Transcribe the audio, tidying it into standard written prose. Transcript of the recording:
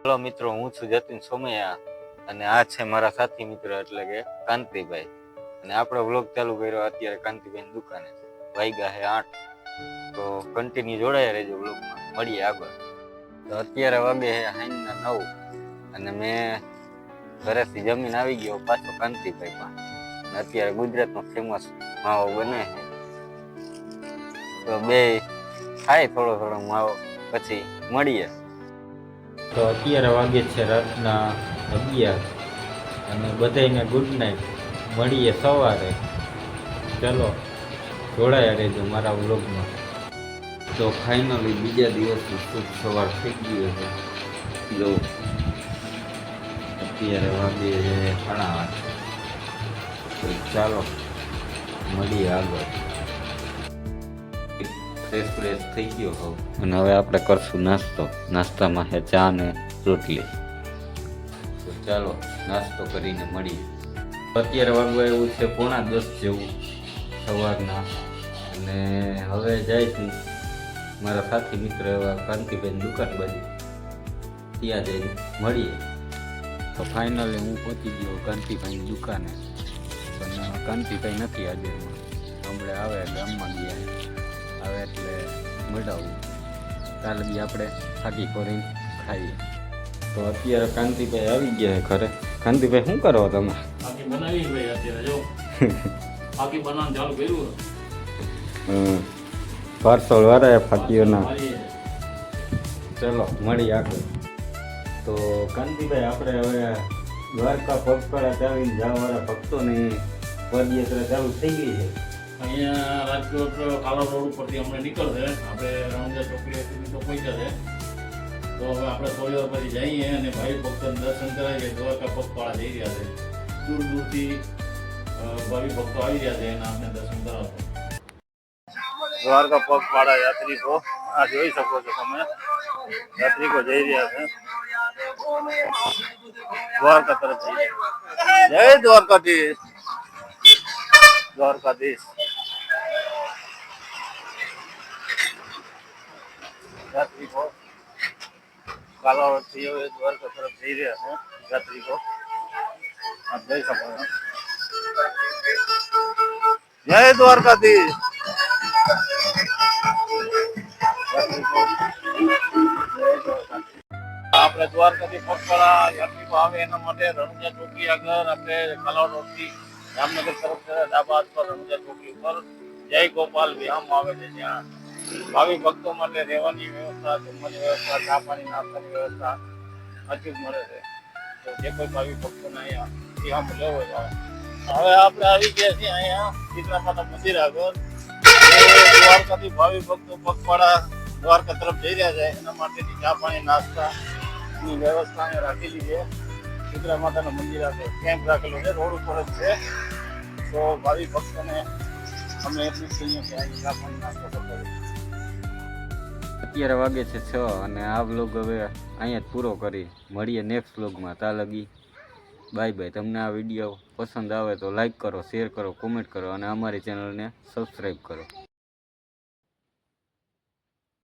Hello મિત્રો, હું છું જતીન સોમૈયા અને આ છે મારા સાથી મિત્ર એટલે કે કાંતિભાઈ. અને આપણો વ્લોગ ચાલુ કર્યો અત્યારે કાંતિભાઈની દુકાને. વાગ્યા છે 8, તો કન્ટિન્યુ જોડાયા રહેજો વ્લોગમાં. મળીએ આગળ. તો અત્યારે વાગે છે સાંજના 9 અને મેં ઘરેથી જમીન આવી ગયો પાછો કાંતિભાઈ માં. અને અત્યારે ગુજરાતનો ફેમસ માવો બને છે, તો બે ખાય થોડો માવો પછી મળીએ. તો અત્યારે વાગે છે રાતના 11 અને બધાને ગુડ નાઇટ. મળીએ સવારે. ચલો જોડાયા રહેજો મારા વ્લોગમાં. તો ફાઇનલી બીજા દિવસની શુભ સવાર થઈ ગયો છે. જો અત્યારે વાગે 8:30. તો ચાલો મળીએ આગળ. ફ્રેશ થઈ ગયો હોવ અને હવે આપણે કરશું નાસ્તો. નાસ્તામાં છે ચા ને રોટલી. તો ચાલો નાસ્તો કરીને મળીએ. અત્યારે વાગવા એવું છે 9:45 જેવું સવારના. અને હવે જાય છું મારા સાથી મિત્ર એવા કાંતિભાઈની દુકાન બાજુ. ત્યાં જઈને મળીએ. તો ફાઇનલી હું પહોંચી ગયો કાંતિભાઈની દુકાને, પણ કાંતિભાઈ નથી આજે. હમણાં આવે ગામમાં ગયા આવે એટલે મળાવું. કાલે બી આપણે થાકી કરીને ખાઈએ. તો અત્યારે કાંતિભાઈ આવી ગયા ઘરે. કાંતિભાઈ શું કરો તમે? ફાકી બનાવી ભાઈ અત્યારે જો ફાકી બનાવવાનું ચાલુ કર્યું. પાર્સલ વાળા ફાકીઓના. ચલો મળી આગળ. તો કાંતિભાઈ આપણે હવે દ્વારકા પગપાળા ચાલીને જવાવાળા ભક્તોની પદયાત્રા ચાલુ થઈ ગઈ છે. અહીંયા રાજકોટ કાલા રોડ ઉપરથી અમને નીકળશે. આપણે રણુજા ચોકડી સુધી તો પહોંચ્યા છે. તો હવે આપણે થોડી વાર પછી જઈએ અને ભાઈ ભક્તોને દર્શન કરાવીએ. દ્વારકા પગપાળા જઈ રહ્યા છે. દૂર દૂરથી ભાવિ ભક્તો આવી રહ્યા છે એના આપણે દર્શન કરાવશું. દ્વારકા પગપાળા યાત્રિકો આ જોઈ શકો છો તમે. યાત્રિકો જઈ રહ્યા છે દ્વારકા તરફ. જય દ્વારકાધીશ. દ્વારકાધીશ યાત્રિકો કાલાવડથી હવે દ્વારકા તરફ જઈ રહ્યા છે. યાત્રિકો આપ જઈ શકો છો. જય દ્વારકાધીશ. આપણે દ્વારકાથી પગપાળા યાત્રિકો આવે એના માટે રણુજા ચોકી આગળ આપણે કાલાવડથી જામનગર તરફ ડાબા હાથ પર રણુજા ચોકી ઉપર જય ગોપાલ વિહામ આવે છે. જ્યાં ભાવિ ભક્તો માટે રહેવાની વ્યવસ્થા, જમવાની વ્યવસ્થા, ચા પાણી નાસ્તાની વ્યવસ્થા અચૂક મળે છે. તો જે કોઈ ભાવિ ભક્તોને અહીંયા વિહામ લેવો હોય તો હવે આપણે આવી ગયા છીએ અહીંયા શીતળા માતા મંદિર આગળ. દ્વારકાથી ભાવિ ભક્તો પગપાળા દ્વારકા તરફ જઈ રહ્યા છે એના માટેની ચા પાણી નાસ્તાની વ્યવસ્થા અહીંયા રાખેલી છે. શીતળા માતાના મંદિર આગળ કેમ્પ રાખેલો છે, રોડ ઉપર જ છે. તો ભાવિ ભક્તોને અમે એટલું જ કહીએ કે અહીં ચા પાણી નાસ્તો કરતા હોય. અત્યારે વાગે છે 6 અને આ વ્લોગ હવે અહીંયા જ પૂરો કરી. મળીએ નેક્સ્ટ વ્લોગમાં. ત્યાં લગી બાય બાય. તમને આ વિડીયો પસંદ આવે તો લાઈક કરો, શેર કરો, કોમેન્ટ કરો અને અમારી ચેનલને સબસ્ક્રાઈબ કરો.